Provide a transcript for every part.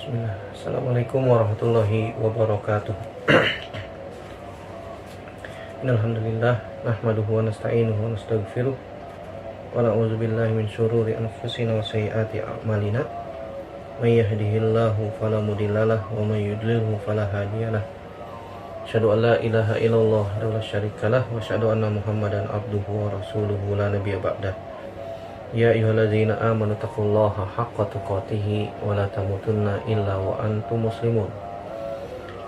Bismillah. Assalamualaikum warahmatullahi wabarakatuh. Innalhamdulillah nahmaduhu wa nasta'inuhu wa nastaghfiruh wa na'udzu billahi min syururi anfusina wa sayyiati a'malina. May yahdihillahu fala mudhillalah wa may yudlilhu fala hadiyalah. Asyhadu an la ilaha illallah wa la syarikalah wa asyhadu anna Muhammadan abduhu wa rasuluhu la nabiyya ba'dah. Ya ayyuhalladzina amanu taqullaha haqqa tuqatih wa la tamutunna illa wa antum muslimun.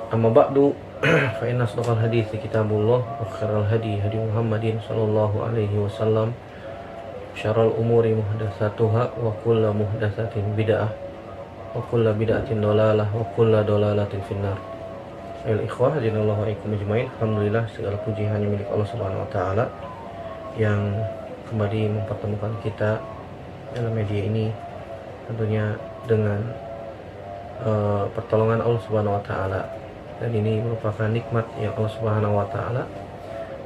Amma ba'du fa inna asdaqal hadithi kitabullah wa khairal hadi hadi Muhammadin sallallahu alaihi wasallam. Syarrul umuri muhdatsatuha wa kullu muhdatsatin bid'ah wa kullu bid'atin dhalalah wa kullu dhalalatin finnar. Ayol ikhwah hadinallahu wa ikum ajmain. Alhamdulillah, segala puji hanya milik Allah Subhanahu wa taala yang kembali mempertemukan kita dalam media ini, tentunya dengan pertolongan Allah Subhanahu wa taala. Dan ini merupakan nikmat yang Allah Subhanahu wa taala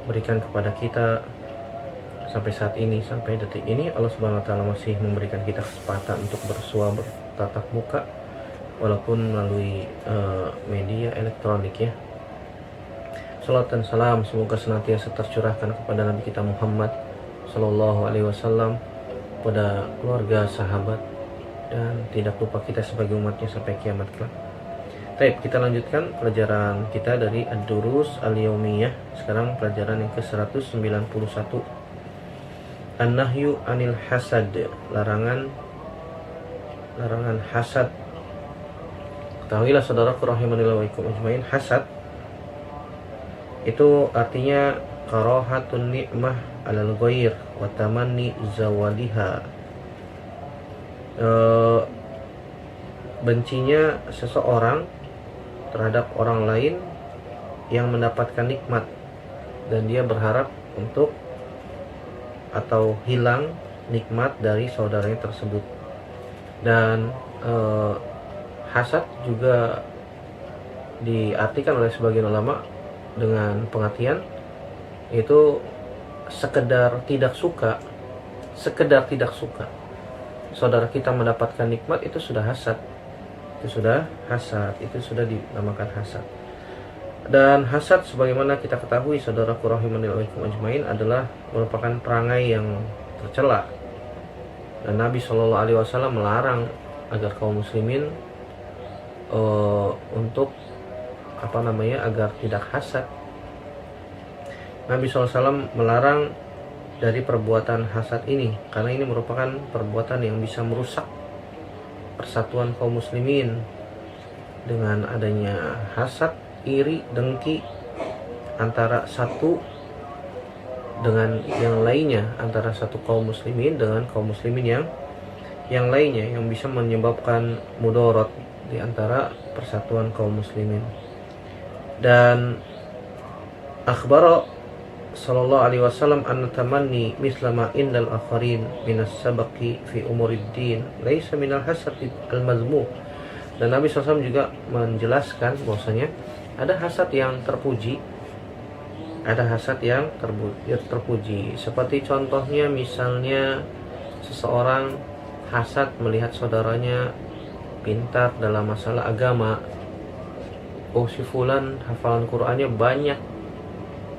berikan kepada kita sampai saat ini, sampai detik ini. Allah Subhanahu wa taala masih memberikan kita kesempatan untuk bersua, bertatap muka walaupun melalui media elektronik ya. Salat dan salam semoga senantiasa tercurahkan kepada Nabi kita Muhammad Sallallahu alaihi wasallam, pada keluarga, sahabat, dan tidak lupa kita sebagai umatnya sampai kiamat kelak. Baik, kita lanjutkan pelajaran kita dari Ad-Durus Al-Yaumiyah. Sekarang pelajaran yang ke-191. An-Nahyu anil hasad, larangan hasad. Ketahuilah saudaraku rahimanillah wa ikum ajmain, hasad itu artinya karahatun ni'mah alal ghair wa tamanni zawaliha. Bencinya seseorang terhadap orang lain yang mendapatkan nikmat dan dia berharap untuk atau hilang nikmat dari saudaranya tersebut. Dan hasad juga diartikan oleh sebagian ulama dengan pengertian itu sekedar tidak suka saudara kita mendapatkan nikmat, itu sudah hasad, itu sudah dinamakan hasad. Dan hasad sebagaimana kita ketahui saudaraku rahimanillah wa ikum ajmain adalah merupakan perangai yang tercela, dan Nabi Shallallahu alaihi wasallam melarang agar kaum muslimin untuk agar tidak hasad. Nabi SAW melarang dari perbuatan hasad ini, karena ini merupakan perbuatan yang bisa merusak persatuan kaum muslimin. Dengan adanya hasad, iri, dengki antara satu dengan yang lainnya, antara satu kaum muslimin dengan kaum muslimin yang lainnya, yang bisa menyebabkan mudarat di antara persatuan kaum muslimin. Dan akhbara sallallahu alaihi wasallam an tamanni mislama indal akharin minas sabaqi fi umuriddin laisa minal hasad al mazmum. Dan Nabi SAW juga menjelaskan bahwasanya ada hasad yang terpuji, ada hasad yang terpuji. Seperti contohnya misalnya seseorang hasad melihat saudaranya pintar dalam masalah agama. Oh, si fulan hafalan Qur'annya banyak,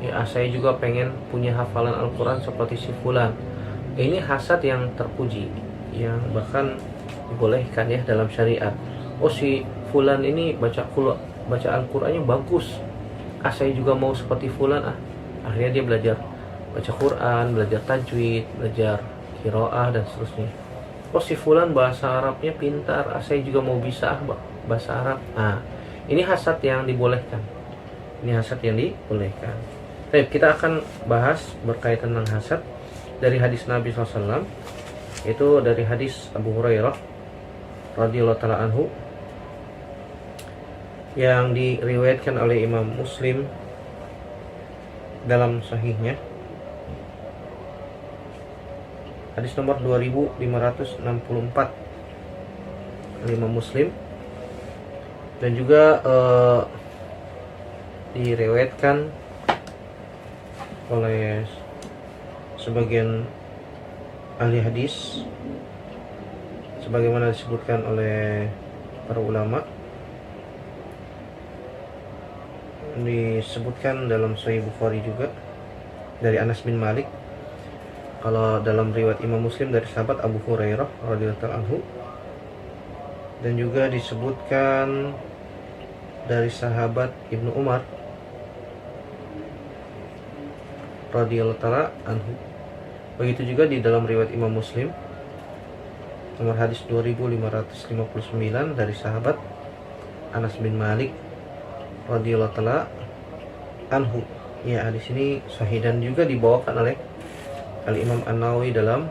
ya saya juga pengen punya hafalan Al-Quran seperti si fulan. Ini hasad yang terpuji, yang bahkan dibolehkan ya dalam syariat. Oh, si fulan ini baca Al-Qurannya bagus, saya juga mau seperti fulan. Akhirnya dia belajar baca Quran, belajar tajwid, belajar qiraah dan seterusnya. Oh, si fulan bahasa Arabnya pintar, saya juga mau bisa bahasa Arab. Ini hasad yang dibolehkan. Baik, kita akan bahas berkaitan dengan hasad dari hadis Nabi SAW. Itu dari hadis Abu Hurairah radhiyallahu ta'ala anhu, yang diriwayatkan oleh Imam Muslim dalam sahihnya. Hadis nomor 2564 Imam Muslim. Dan juga diriwayatkan oleh sebagian ahli hadis sebagaimana disebutkan oleh para ulama. Disebutkan dalam Sahih Bukhari juga dari Anas bin Malik. Kalau dalam riwayat Imam Muslim dari sahabat Abu Hurairah radhiyallahu anhu, dan juga disebutkan dari sahabat Ibnu Umar radhiyallahu anhu. Begitu juga di dalam riwayat Imam Muslim nomor hadis 2559 dari sahabat Anas bin Malik radhiyallahu anhu. Ya, hadis ini sahih dan juga dibawakan oleh Al-Imam An-Nawawi dalam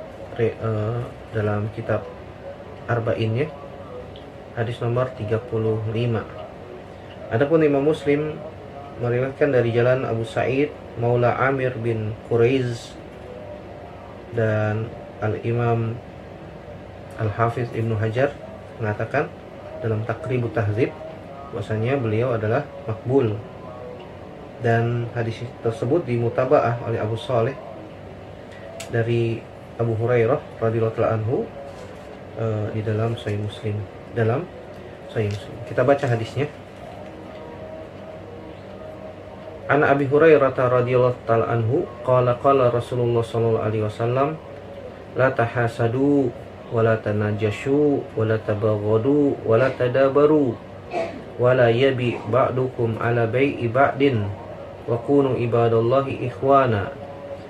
kitab Arba'innya, hadis nomor 35. Adapun Imam Muslim meriwayatkan dari jalan Abu Sa'id Maula Amir bin Quraiz, dan Al-Imam Al-Hafiz Ibnu Hajar mengatakan dalam Taqribut Tahdzib bahwasanya beliau adalah makbul, dan hadis tersebut dimutabaah oleh Abu Saleh dari Abu Hurairah radhiyallahu anhu di dalam Sahih Muslim. Kita baca hadisnya. An Abi Hurairah radhiyallahu ta'ala anhu qala Rasulullah sallallahu alaihi wasallam la tahasadu wa la tanajashu wa la tabaghadu wa la tadabaru wa la yabi ba'dukum ala bai'i ba'din wa kunu ibadallahi ikhwana.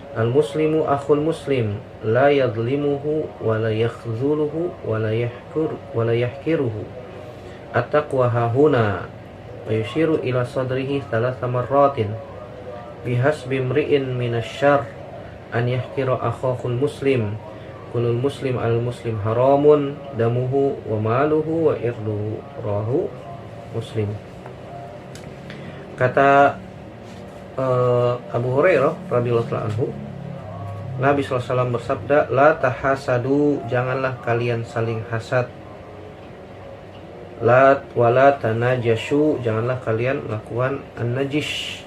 Al muslimu akhul muslim la yadhlimuhu wa la yakhzuluhu wa la yahkiruhu. At-taqwa hahuna wa yushiru ila sadrihi thalatha marratin bihasbi imri'in minasyarr an yahkira akhahul muslim. Kulul muslim al muslim haramun damuhu wa maluhu wa irduhu, rahu Muslim. Kata Abu Hurairah radhiyallahu anhu, Nabi SAW bersabda, la tahasadu, janganlah kalian saling hasad. La wala tanajashu, janganlah kalian melakukan an-najish.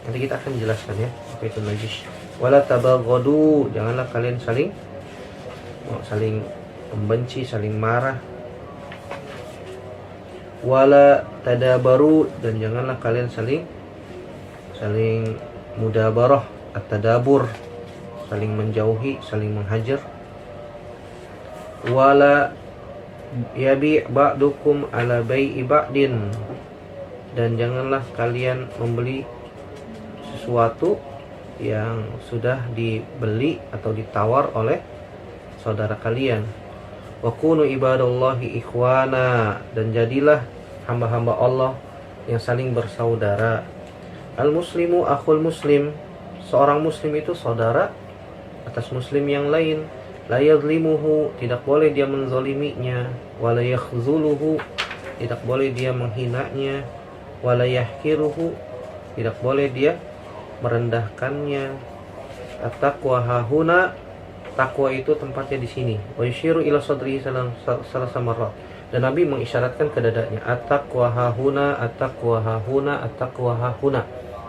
Nanti kita akan jelaskan ya apa itu najish. Wala tabaghadu, janganlah kalian saling membenci, saling marah. Wala tadabaru, dan janganlah kalian saling mudabarah, at-tadabur, saling menjauhi, saling menghajar. Wala yabi ba'dukum ala bai'i ba'din, dan janganlah kalian membeli sesuatu yang sudah dibeli atau ditawar oleh saudara kalian. Wa kunu ibadallahi ikhwana, dan jadilah hamba-hamba Allah yang saling bersaudara. Al muslimu akhul muslim, seorang muslim itu saudara atas muslim yang lain. La yadhlimuhu, tidak boleh dia menzaliminya. Wa la yakhzuluhu, tidak boleh dia menghinanya. Wa la yahkiruhu, tidak boleh dia merendahkannya. At-taqwa hahuna, takwa itu tempatnya di sini. Wa yushiru ila sadrihi salasa marrat, dan Nabi mengisyaratkan ke dadanya. At-taqwa hahuna, at-taqwa hahuna, at-taqwa hahuna,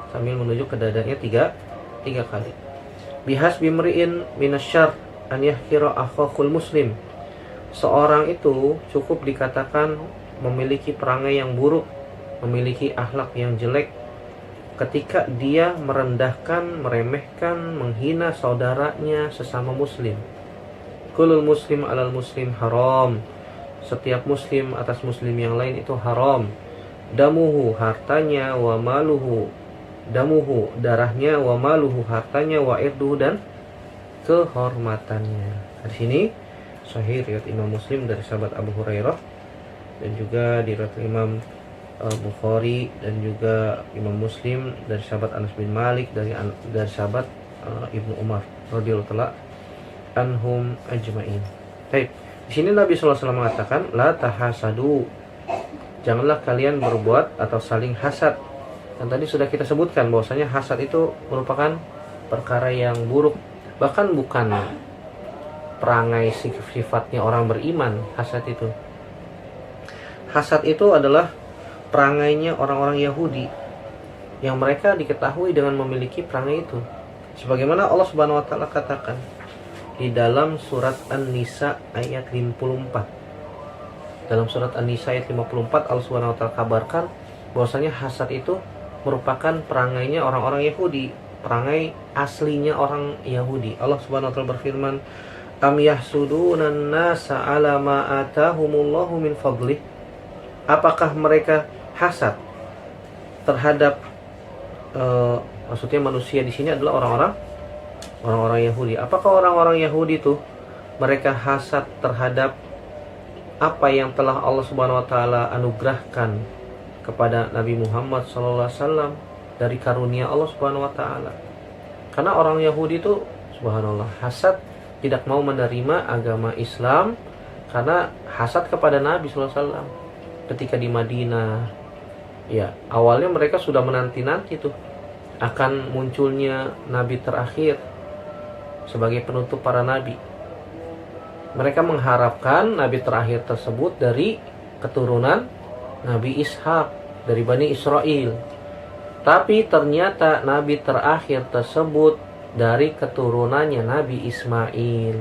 sambil menunjuk ke dadanya tiga kali. Bihasbi imri'in minasyarr an yahkira akhahul muslim, seorang itu cukup dikatakan memiliki perangai yang buruk, memiliki akhlak yang jelek ketika dia merendahkan, meremehkan, menghina saudaranya sesama muslim. Kulul muslim alal muslim haram, setiap muslim atas muslim yang lain itu haram. Damuhu, hartanya, wa maluhu, damuhu, darahnya, wa maluhu, hartanya, wa irduhu, dan kehormatannya. Di sini sahih riwayat Imam Muslim dari sahabat Abu Hurairah, dan juga di riwayat Imam Bukhari dan juga Imam Muslim dari sahabat Anas bin Malik, dari sahabat Ibnu Umar radhiyallahu anhum ajma'in. Baik, di sini Nabi SAW mengatakan la tahasadu, janganlah kalian berbuat atau saling hasad. Dan tadi sudah kita sebutkan bahwasanya hasad itu merupakan perkara yang buruk, bahkan bukan perangai sifatnya orang beriman. Hasad itu adalah perangainya orang-orang Yahudi yang mereka diketahui dengan memiliki perangai itu. Sebagaimana Allah Subhanahu wa taala katakan di dalam surat An-Nisa ayat 54. Dalam surat An-Nisa ayat 54 Allah Subhanahu wa taala kabarkan bahwasanya hasad itu merupakan perangainya orang-orang Yahudi, perangai aslinya orang Yahudi. Allah Subhanahu wa taala berfirman, "Am yahsudunan nasa 'ala ma atahumullahu min fadlih?" Apakah mereka hasad terhadap maksudnya manusia di sini adalah orang-orang Yahudi. Apakah orang-orang Yahudi itu mereka hasad terhadap apa yang telah Allah Subhanahu wa taala anugerahkan kepada Nabi Muhammad SAW dari karunia Allah Subhanahu wa taala? Karena orang Yahudi itu subhanallah hasad, tidak mau menerima agama Islam karena hasad kepada Nabi SAW. Ketika di Madinah, ya awalnya mereka sudah menanti-nanti tuh akan munculnya Nabi terakhir sebagai penutup para Nabi. Mereka mengharapkan Nabi terakhir tersebut dari keturunan Nabi Ishak, dari Bani Israel. Tapi ternyata Nabi terakhir tersebut dari keturunannya Nabi Ismail.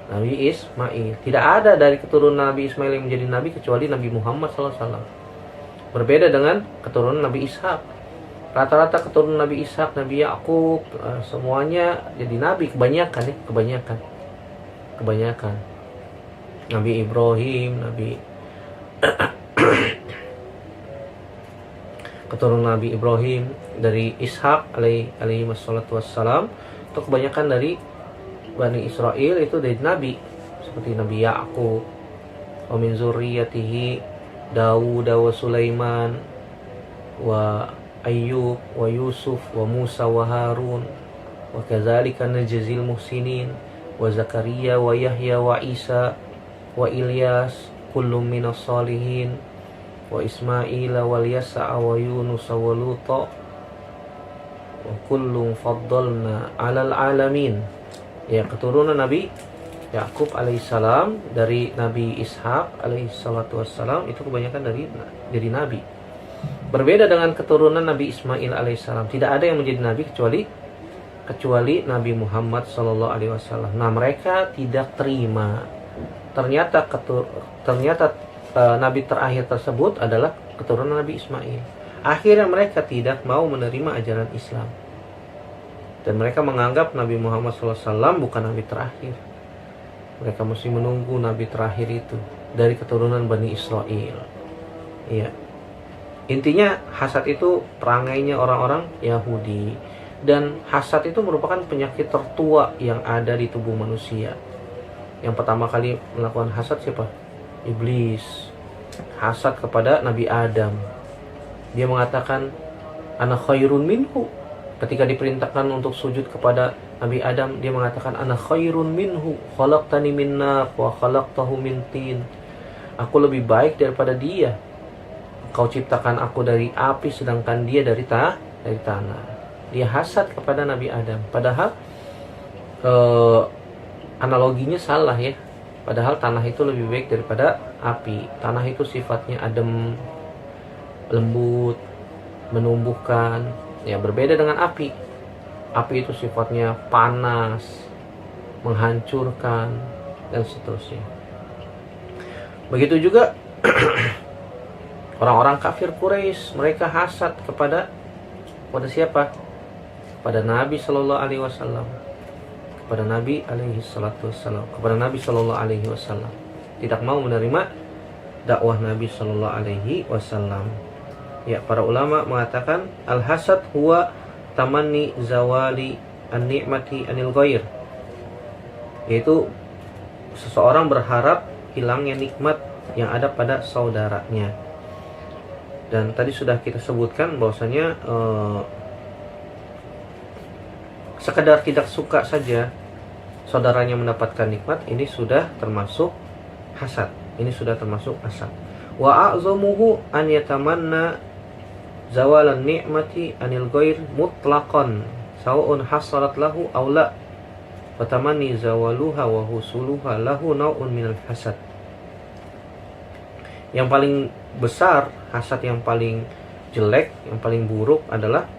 Nabi Ismail. Tidak ada dari keturunan Nabi Ismail yang menjadi Nabi kecuali Nabi Muhammad SAW. Berbeda dengan keturunan Nabi Ishak. Rata-rata keturunan Nabi Ishak, Nabi Yakub, semuanya jadi Nabi. Kebanyakan. Nabi Ibrahim, keturunan Nabi Ibrahim dari Ishak alaihi wassalatu wassalam, itu kebanyakan dari Bani Israel itu dari Nabi, seperti Nabi Yakub, wa min zurriyatihi Dawud wa Sulaiman wa Ayyub wa Yusuf wa Musa wa Harun wa kadzalika najzil muhsinin wa Zakaria wa Yahya wa Isa wa Ilyas kullum minas salihin wa Ismaila wa Yasa wa Yunus wa Luta wa kullum faddalna 'alal alamin. Ya, keturunan Nabi Yakub alaihissalam dari Nabi Ishak alaihissalatu wassalam itu kebanyakan dari Nabi. Berbeda dengan keturunan Nabi Ismail alaihissalam, tidak ada yang menjadi Nabi kecuali Nabi Muhammad sallallahu alaihi wasallam. Nah, mereka tidak terima. Ternyata Nabi terakhir tersebut adalah keturunan Nabi Ismail. Akhirnya mereka tidak mau menerima ajaran Islam. Dan mereka menganggap Nabi Muhammad SAW bukan Nabi terakhir. Mereka mesti menunggu Nabi terakhir itu dari keturunan Bani Israel. Iya. Intinya hasad itu perangainya orang-orang Yahudi. Dan hasad itu merupakan penyakit tertua yang ada di tubuh manusia. Yang pertama kali melakukan hasad siapa? Iblis. Hasad kepada Nabi Adam. Dia mengatakan, ana khairun minhu. Ketika diperintahkan untuk sujud kepada Nabi Adam, dia mengatakan, ana khairun minhu, khalaqtani min nar wa khalaqtahu min tin. Aku lebih baik daripada dia. Kau ciptakan aku dari api, sedangkan dia dari tanah. Dia hasad kepada Nabi Adam. Padahal analoginya salah ya. Padahal tanah itu lebih baik daripada api. Tanah itu sifatnya adem, lembut, menumbuhkan. Ya, berbeda dengan api. Api itu sifatnya panas, menghancurkan, dan seterusnya. Begitu juga orang-orang kafir Quraisy, mereka hasad kepada siapa? Kepada Nabi Sallallahu Alaihi Wasallam, kepada Nabi Alaihi Salatu Wasallam, kepada Nabi Sallallahu Alaihi Wasallam. Tidak mau menerima dakwah Nabi Sallallahu Alaihi Wasallam. Ya, para ulama mengatakan al-hasad huwa tamanni zawali an-ni'mati anil ghair, yaitu seseorang berharap hilangnya nikmat yang ada pada saudaranya. Dan tadi sudah kita sebutkan bahwasanya sekedar tidak suka saja saudaranya mendapatkan nikmat, ini sudah termasuk hasad. Ini sudah termasuk hasad. Wa a'zamuhu an yatamanna zawalan ni'mati anil ghair mutlaqan sawa'un hasalat lahu aw la, wa tamanni zawaluha wa husuluha lahu naw'un minal hasad. Yang paling besar, hasad yang paling jelek, yang paling buruk adalah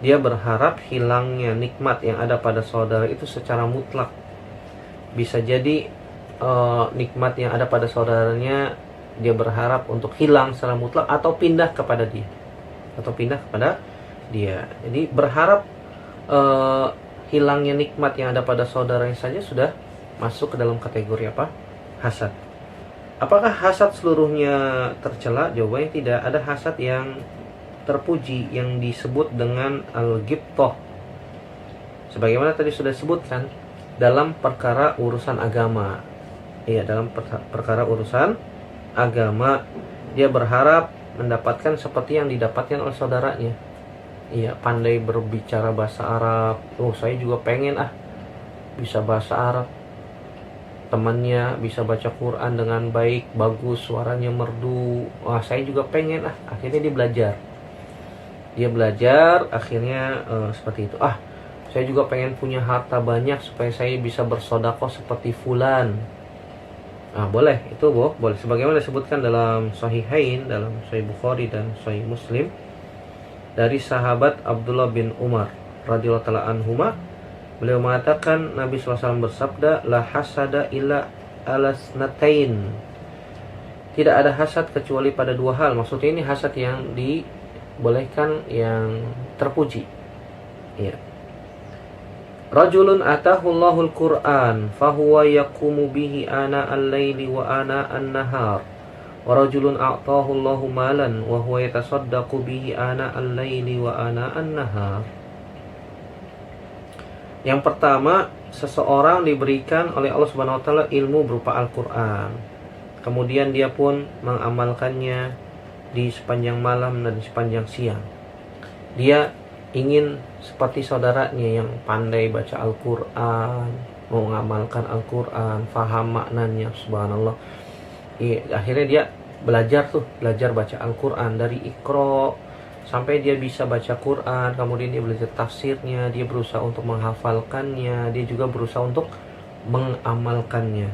dia berharap hilangnya nikmat yang ada pada saudara itu secara mutlak. Bisa jadi nikmat yang ada pada saudaranya dia berharap untuk hilang secara mutlak atau pindah kepada dia. Jadi berharap hilangnya nikmat yang ada pada saudaranya saja sudah masuk ke dalam kategori apa? Hasad. Apakah hasad seluruhnya tercela? Jawabannya tidak. Ada hasad yang terpuji yang disebut dengan al-ghibthah. Sebagaimana tadi sudah disebutkan dalam perkara urusan agama. Iya, dalam perkara urusan agama dia berharap mendapatkan seperti yang didapatkan oleh saudaranya. Iya, pandai berbicara bahasa Arab. Oh, saya juga pengen bisa bahasa Arab. Temannya bisa baca Quran dengan baik, bagus, suaranya merdu. Wah, saya juga pengen Akhirnya dia belajar akhirnya seperti itu. Saya juga pengen punya harta banyak supaya saya bisa bersedekah seperti fulan. Boleh, itu boleh. Sebagaimana disebutkan dalam Sahihain, dalam Sahih Bukhari dan Sahih Muslim dari sahabat Abdullah bin Umar radhiyallahu taala anhuma, beliau mengatakan Nabi SAW bersabda, la hasada illa alasnatain. Tidak ada hasad kecuali pada dua hal. Maksudnya ini hasad yang dibolehkan, yang terpuji. Iya. Rajulun atahullahul Qur'an fahuwa yaqumu bihi ana al-laili wa ana an-nahar. Wa rajulun a'tahullahu malan wa huwa yatasaddaqu bihi ana al-laili wa ana an-nahar. Yang pertama, seseorang diberikan oleh Allah Subhanahu wa taala ilmu berupa Al-Qur'an. Kemudian dia pun mengamalkannya di sepanjang malam dan di sepanjang siang. Dia ingin seperti saudaranya yang pandai baca Al-Quran, mau mengamalkan Al-Quran, faham maknanya, subhanallah. Akhirnya dia belajar baca Al-Quran dari Iqra sampai dia bisa baca Quran. Kemudian dia belajar tafsirnya, dia berusaha untuk menghafalkannya, dia juga berusaha untuk mengamalkannya.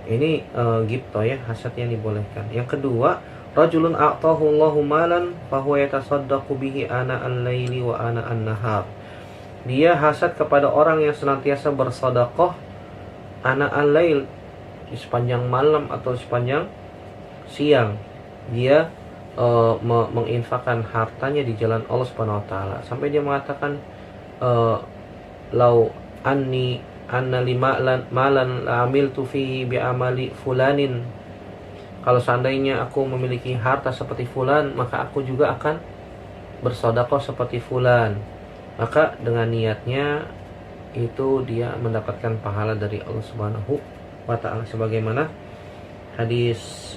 Ini ghibthah ya, hasad yang dibolehkan. Yang kedua, rajulun a'tahu Allahu malan fahuwa yatasaddaqu bihi ana al-laili wa ana an-nahar. Dia hasad kepada orang yang senantiasa bersedekah ana al-lail, di sepanjang malam atau sepanjang siang. Dia menginfakkan hartanya di jalan Allah Subhanahu wa taala. Sampai dia mengatakan lau anna malan la amiltu fi bi amali fulanin. Kalau seandainya aku memiliki harta seperti fulan, maka aku juga akan bersedekah seperti fulan. Maka dengan niatnya itu dia mendapatkan pahala dari Allah Subhanahu wa taala, sebagaimana hadis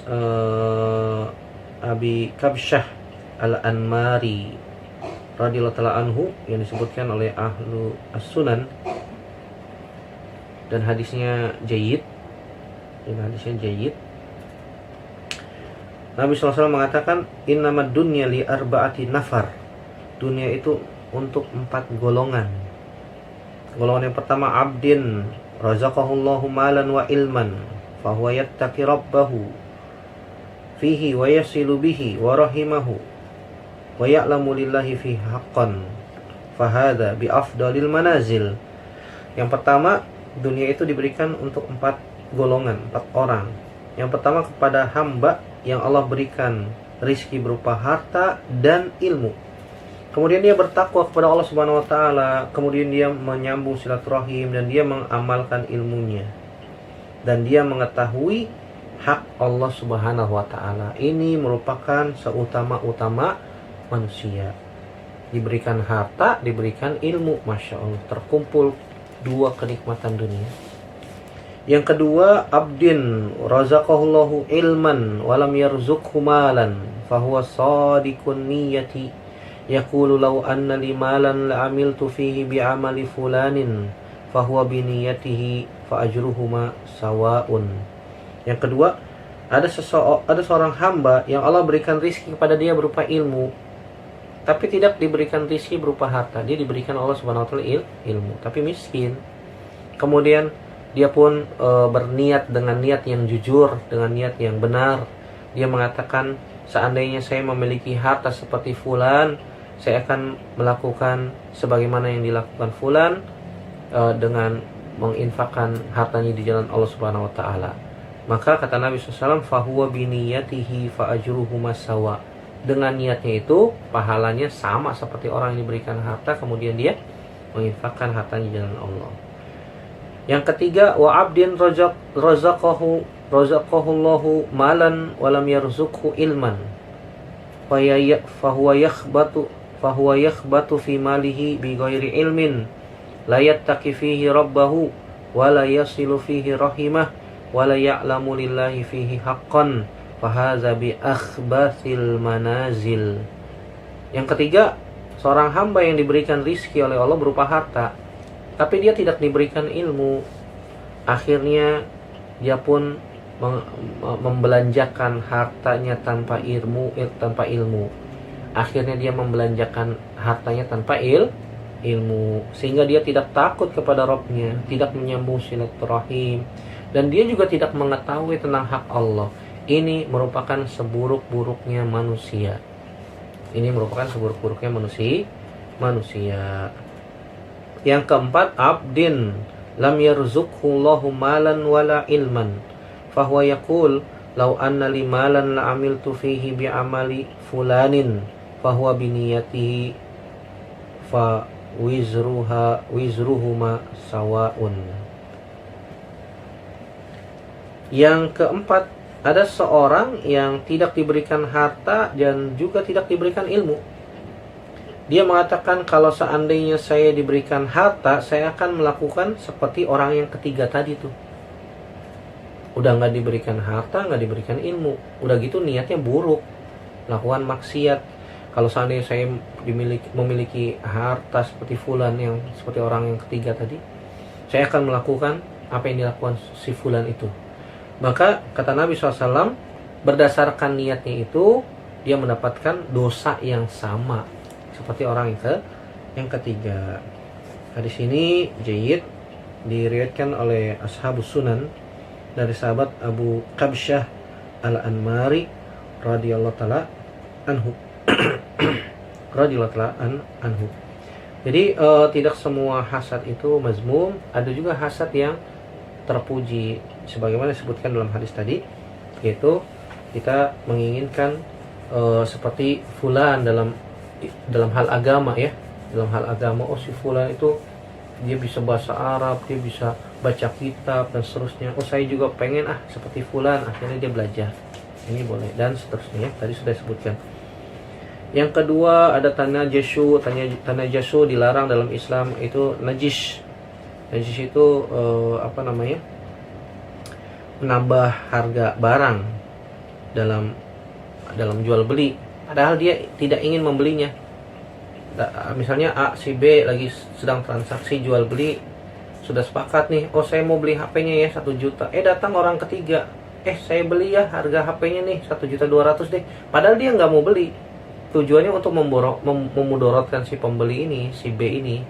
Abi Kabsyah Al-Anmari radhiyallahu taala anhu yang disebutkan oleh ahlu as-sunan, dan hadisnya jayyid. Nabi SAW mengatakan, innamad dunya li arba'ati nafar. Dunia itu untuk 4 golongan. Golongan yang pertama, abdin razaqahullahu malan wa ilman fahuwa yattaqi rabbahu fihi wa yasilu bihi wa rahimahu wa ya'lamu lillahi fihi haqqan fahadha bi afdalil manazil. Yang pertama, dunia itu diberikan untuk 4 golongan, 4 orang. Yang pertama, kepada hamba yang Allah berikan rizki berupa harta dan ilmu. Kemudian dia bertakwa kepada Allah Subhanahu wa taala, kemudian dia menyambung silaturahim dan dia mengamalkan ilmunya. Dan dia mengetahui hak Allah Subhanahu wa taala. Ini merupakan seutama-utama manusia. Diberikan harta, diberikan ilmu, Masya Allah, terkumpul 2 kenikmatan dunia. Yang kedua, abdin razaqahullahu ilman walam yarzuqhu malan fahuwa sadiqun niyati yaqulu law anna li malan la amiltu fihi bi amali fulanin fahuwa bi niyatihi fa ajruhuma sawaun. Yang kedua, ada seorang hamba yang Allah berikan rizki kepada dia berupa ilmu, tapi tidak diberikan rizki berupa harta. Dia diberikan Allah Subhanahu wa taala ilmu, tapi miskin. Kemudian dia pun berniat dengan niat yang jujur, dengan niat yang benar. Dia mengatakan, seandainya saya memiliki harta seperti fulan, saya akan melakukan sebagaimana yang dilakukan fulan, dengan menginfakkan hartanya di jalan Allah Subhanahu wa taala. Maka kata Nabi SAW, fahuwa biniyatihi fa ajruhuma sawa. Dengan niatnya itu pahalanya sama seperti orang yang diberikan harta kemudian dia menginfakkan hartanya di jalan Allah. Yang ketiga, wa abdin razaqahullahu malan walam yarzuqhu ilman fahuwa yakhbatu fi malihi bi ghairi ilmin la yattaqi fihi rabbahu wa la yasilu fihi rahimah wa la ya'lamu lillahi fihi haqqan fahaza bi akhbathil manazil. Yang ketiga, seorang hamba yang diberikan rizki oleh Allah berupa harta, tapi dia tidak diberikan ilmu. Akhirnya dia pun membelanjakan hartanya tanpa ilmu. Akhirnya dia membelanjakan hartanya tanpa ilmu, sehingga dia tidak takut kepada Rabbnya, tidak menyambung silaturahim, dan dia juga tidak mengetahui tentang hak Allah. Ini merupakan seburuk-buruknya manusia. Manusia. Yang keempat, abdin lam yarzuqhullahu malan wala ilman fahuwa yaqul law anna li malan la amiltu fihi bi amali fulanin fahuwa biniyatihi fa wizruhuma sawaun. Yang keempat, ada seorang yang tidak diberikan harta dan juga tidak diberikan ilmu. Dia mengatakan, kalau seandainya saya diberikan harta, saya akan melakukan seperti orang yang ketiga tadi tuh. Udah gak diberikan harta, gak diberikan ilmu, udah gitu niatnya buruk, melakukan maksiat. Kalau seandainya saya memiliki harta seperti fulan, yang seperti orang yang ketiga tadi, saya akan melakukan apa yang dilakukan si fulan itu. Maka kata Nabi SAW, berdasarkan niatnya itu dia mendapatkan dosa yang sama seperti orang yang ketiga. Hadis ini jayyid, diriwayatkan oleh Ashabus Sunan dari sahabat Abu Qabsyah Al-Anmari radhiyallahu taala anhu. Jadi tidak semua hasad itu mazmum, ada juga hasad yang terpuji, sebagaimana disebutkan dalam hadis tadi, yaitu kita menginginkan seperti fulan dalam hal agama ya, oh si fulan itu dia bisa bahasa Arab, dia bisa baca kitab dan seterusnya, oh saya juga pengen seperti fulan, akhirnya dia belajar, ini boleh, dan seterusnya ya, tadi sudah disebutkan. Yang kedua, ada tanah jasu dilarang dalam Islam, itu najis itu menambah harga barang dalam jual beli, padahal dia tidak ingin membelinya. Misalnya A si B lagi sedang transaksi jual beli, sudah sepakat nih, oh saya mau beli HP-nya ya 1 juta, datang orang ketiga, saya beli ya, harga HP-nya nih 1.200.000 deh, padahal dia nggak mau beli. Tujuannya untuk memudorotkan si pembeli ini, si B ini.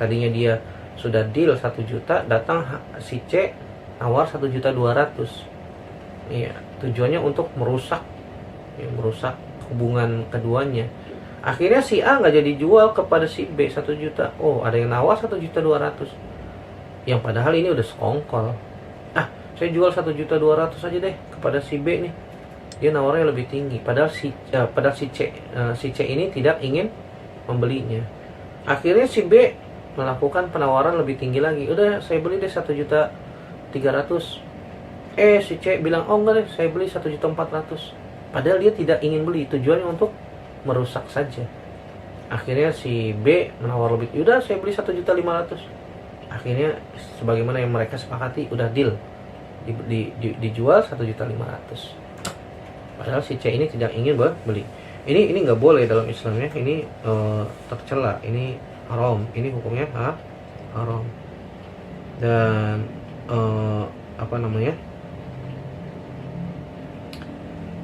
Tadinya dia sudah deal 1 juta, datang si C nawar 1.200.000. Iya, tujuannya untuk merusak hubungan keduanya. Akhirnya si A nggak jadi jual kepada si B 1 juta. Oh, ada yang nawar 1.200.000. Yang padahal ini udah sekongkol. Saya jual 1.200.000 aja deh kepada si B nih. Dia nawarnya lebih tinggi, padahal si C ini tidak ingin membelinya. Akhirnya si B melakukan penawaran lebih tinggi lagi. Udah, saya beli deh 1.300.000. Si C bilang, oh enggak deh, saya beli 1.400.000. Padahal dia tidak ingin beli, tujuannya untuk merusak saja. Akhirnya si B menawar lebih, udah saya beli 1.500.000. Akhirnya sebagaimana yang mereka sepakati, udah deal, dijual 1.500.000. Padahal si C ini tidak ingin beli. Ini nggak boleh dalam Islam ya. Ini tercela, ini haram, ini hukumnya haram. Dan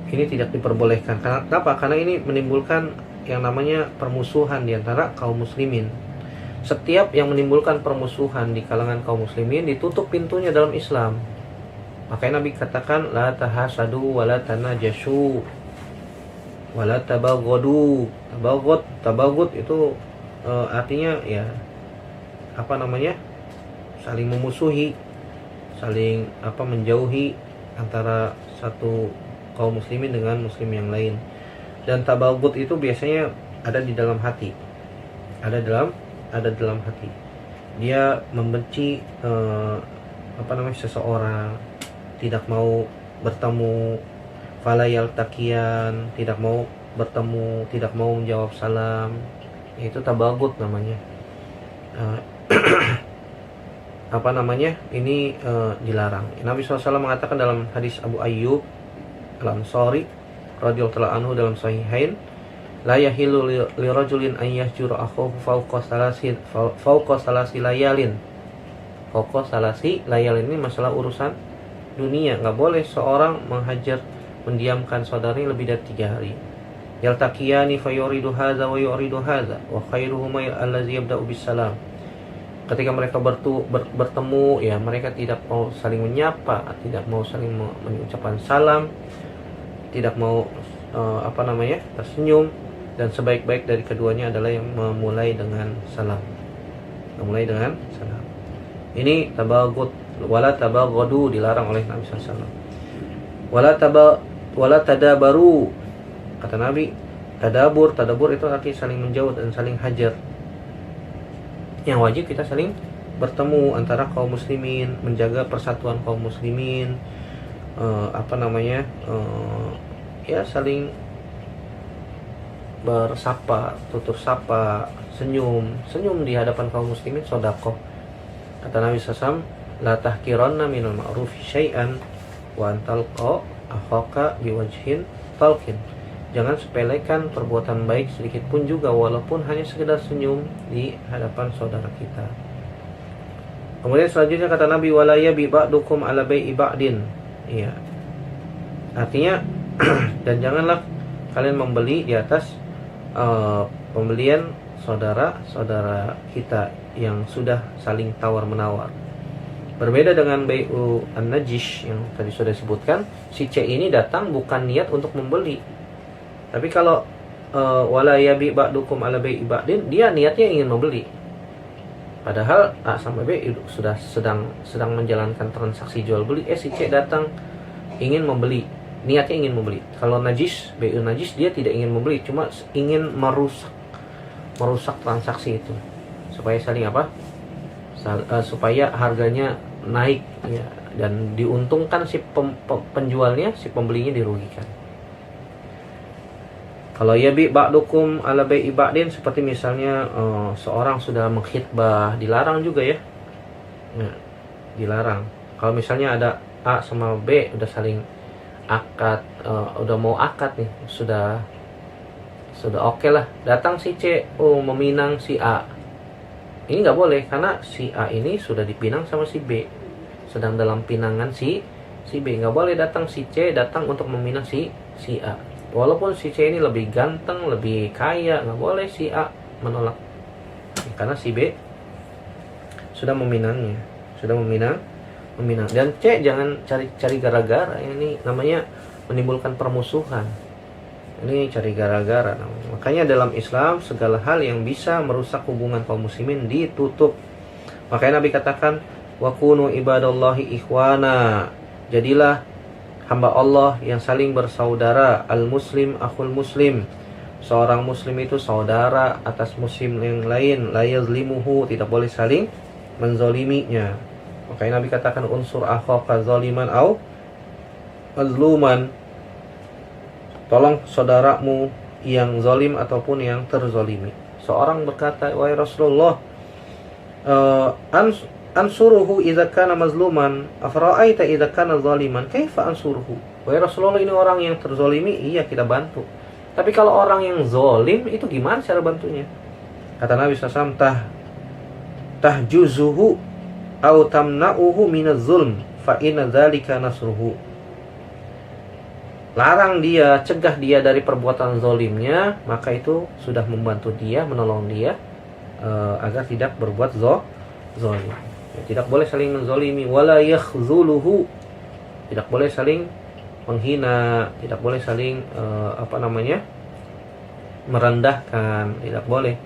ini tidak diperbolehkan. Kenapa? Karena ini menimbulkan yang namanya permusuhan di antara kaum muslimin. Setiap yang menimbulkan permusuhan di kalangan kaum muslimin ditutup pintunya dalam Islam. Makanya Nabi katakan, la tahasadu wa la tanajashu wa la tabaghadu. Tabaghud itu artinya ya saling memusuhi, saling menjauhi, antara satu kaum muslimin dengan muslim yang lain. Dan tabaghut itu biasanya ada di dalam hati, ada dalam hati. Dia membenci seseorang, tidak mau bertemu, falayal takian, tidak mau bertemu, tidak mau menjawab salam, itu tabaghut namanya. Ini dilarang. Nabi SAW mengatakan dalam hadis Abu Ayyub Al-Ansari radhiyallahu anhu dalam Sahihain, la yahilu li rajulin an yahjura akhahu fawqa salasi layalin. Fawqa salasi layalin ini masalah urusan dunia. Enggak boleh seorang menghajar, mendiamkan saudaranya lebih dari 3 hari. Yaltaqiyani fayuridu hadza wa yuridu hadza wa khairuhuma allazi yabda'u bis salam. Ketika mereka bertemu, ya mereka tidak mau saling menyapa, tidak mau saling mengucapkan salam, tidak mau tersenyum, dan sebaik-baik dari keduanya adalah yang memulai dengan salam. Ini tabaghut. Wala tabaghadu, dilarang oleh Nabi SAW. Wala tadabaru, kata Nabi. Tadabur itu artinya saling menjauh dan saling hajar. Yang wajib kita saling bertemu antara kaum muslimin, menjaga persatuan kaum muslimin, saling bersapa, tutur sapa, senyum di hadapan kaum muslimin, sedekah. Kata Nabi SAW, la tahqiranna minal ma'rufi syai'an wa antalqa akhaka biwajhin talqin. Jangan sepelekan perbuatan baik sedikit pun juga, walaupun hanya sekedar senyum di hadapan saudara kita. Kemudian selanjutnya kata Nabi, wala yabi ba'dukum ala bai'i ba'din. Iya. Artinya dan janganlah kalian membeli di atas pembelian saudara-saudara kita yang sudah saling tawar-menawar. Berbeda dengan bai'u an-najish yang tadi sudah disebutkan, si C ini datang bukan niat untuk membeli. Tapi kalau wala yabi ba'dukum ala bai'i ba'din, dia niatnya ingin membeli. Padahal A sama B sudah sedang menjalankan transaksi jual beli. Si C datang ingin membeli, niatnya ingin membeli. Kalau najis, bai'u najis, dia tidak ingin membeli, cuma ingin merusak transaksi itu supaya saling supaya harganya naik, ya, dan diuntungkan si penjualnya, si pembelinya dirugikan. Kalau yabi ba'dukum ala bai'i ba'din, seperti misalnya seorang sudah mengkhitbah, dilarang juga ya. Dilarang. Kalau misalnya ada A sama B udah saling akad, udah mau akad nih, sudah oke lah. Datang si C, meminang si A. Ini nggak boleh, karena si A ini sudah dipinang sama si B, sedang dalam pinangan si B. Nggak boleh datang si C datang untuk meminang si A. Walaupun si C ini lebih ganteng, lebih kaya, nggak boleh si A menolak, karena si B sudah meminangnya, dan C jangan cari gara-gara. Ini namanya menimbulkan permusuhan. Ini cari gara-gara namanya. Makanya dalam Islam segala hal yang bisa merusak hubungan kaum muslimin ditutup. Makanya Nabi katakan, wa kunu ibadallahi ikhwana, jadilah hamba Allah yang saling bersaudara. Al-muslim akhul muslim, seorang muslim itu saudara atas muslim yang lain. La yazlimuhu, tidak boleh saling menzoliminya. Makanya Nabi katakan, unsur akhaka zaliman au mazluman, tolong saudaramu yang zalim ataupun yang terzolimi. Seorang berkata, wahai Rasulullah, ansuruhu idza kana mazluman, afara'aita idza kana zaliman, kaifa ansuruhu? Wahai Rasulullah, ini orang yang terzolimi, iya kita bantu. Tapi kalau orang yang zolim, itu gimana cara bantunya? Kata Nabi SAW, tahjuzuhu au tamna'uhu minaz zulm, fa inna dzalika nasruhu. Larang dia, cegah dia dari perbuatan zolimnya, maka itu sudah membantu dia, menolong dia agar tidak berbuat zolim. Tidak boleh saling menzolimi. Wala yakhzuluhu, tidak boleh saling menghina, tidak boleh saling merendahkan, tidak boleh.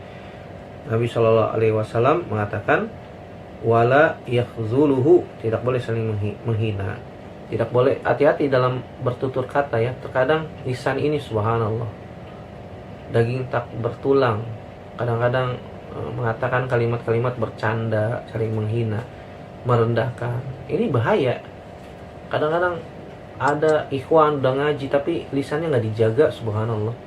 Nabi SAW mengatakan, wala yakhzuluhu, tidak boleh saling menghina. Tidak boleh, hati-hati dalam bertutur kata ya. Terkadang lisan ini subhanallah, daging tak bertulang. Kadang-kadang mengatakan kalimat-kalimat bercanda, saling menghina, merendahkan. Ini bahaya. Kadang-kadang ada ikhwan udah ngaji tapi lisannya nggak dijaga, subhanallah.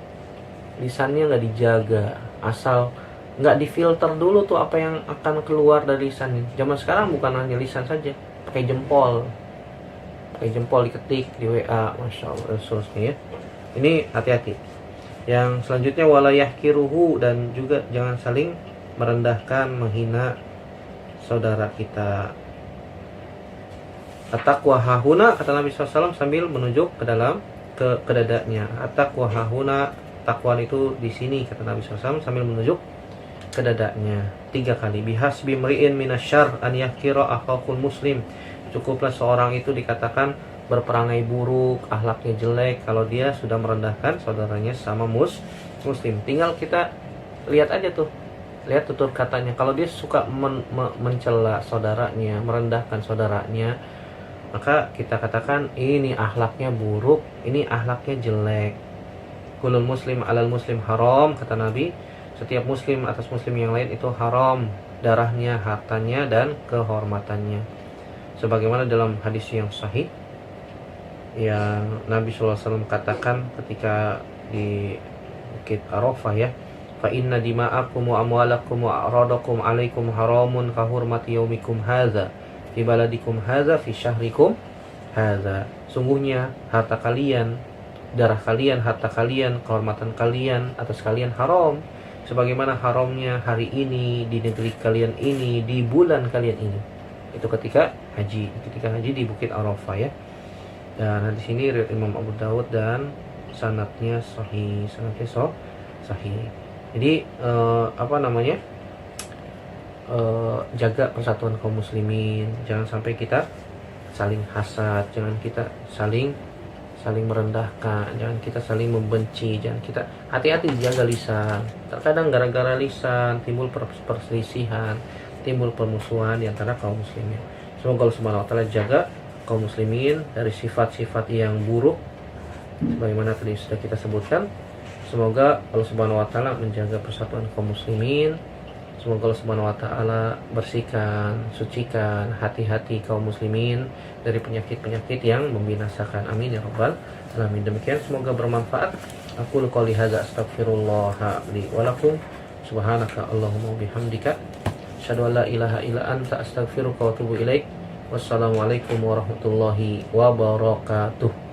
Lisannya nggak dijaga, asal nggak difilter dulu tuh apa yang akan keluar dari lisannya. Zaman sekarang bukan hanya lisan saja, pakai jempol diketik di WA, masya Allah, dan seterusnya ya. Ini hati-hati. Yang selanjutnya walayah kiruhu, dan juga jangan saling merendahkan, menghina saudara kita. At-taqwa hahuna, kata Nabi SAW sambil menunjuk ke dalam ke dadanya. At-taqwa hahuna, takwa itu di sini, kata Nabi SAW sambil menunjuk ke dadanya 3 kali. Bihasbi mri'in minasyarr an yahkira akhakul muslim. Cukuplah seorang itu dikatakan berperangai buruk, akhlaknya jelek kalau dia sudah merendahkan saudaranya sama muslim. Tinggal kita lihat aja tuh, lihat tutur katanya. Kalau dia suka mencela saudaranya, merendahkan saudaranya, maka kita katakan ini akhlaknya buruk, ini akhlaknya jelek. Kulul muslim alal muslim haram, kata Nabi. Setiap muslim atas muslim yang lain itu haram, darahnya, hartanya, dan kehormatannya. Sebagaimana dalam hadis yang sahih yang Nabi SAW katakan ketika di Bukit Arafah ya, fa inna dima'akum wa amwalakum wa a'radakum alaikum haramun ka hurmati yaumikum hadza fi baladikum hadza fi syahrikum hadza. Sungguhnya harta kalian, darah kalian, harta kalian, kehormatan kalian atas kalian haram sebagaimana haramnya hari ini di negeri kalian ini, di bulan kalian ini. Itu ketika haji di Bukit Arafah ya. Dan di sini riwayat Imam Abu Dawud dan sanadnya sahih. Jadi jaga persatuan kaum muslimin. Jangan sampai kita saling hasad, jangan kita saling merendahkan, jangan kita saling membenci, jangan kita hati-hati jaga lisan. Terkadang gara-gara lisan timbul perselisihan, timbul permusuhan di antara kaum muslimin. Semoga Allah Subhanahu wa taala jaga kaum muslimin dari sifat-sifat yang buruk sebagaimana tadi sudah kita sebutkan. Semoga Allah Subhanahu wa taala menjaga persatuan kaum muslimin. Semoga Allah Subhanahu wa taala bersihkan, sucikan hati-hati kaum muslimin dari penyakit-penyakit yang membinasakan. Amin ya rabbal alamin. Demikian semoga bermanfaat. Aku qouli hadza astaghfirullah li wa lakum. Subhanaka Allahumma bihamdika asyhadu an la ilaha illa anta astaghfiruka wa atubu ilaik. Wassalamualaikum warahmatullahi wabarakatuh.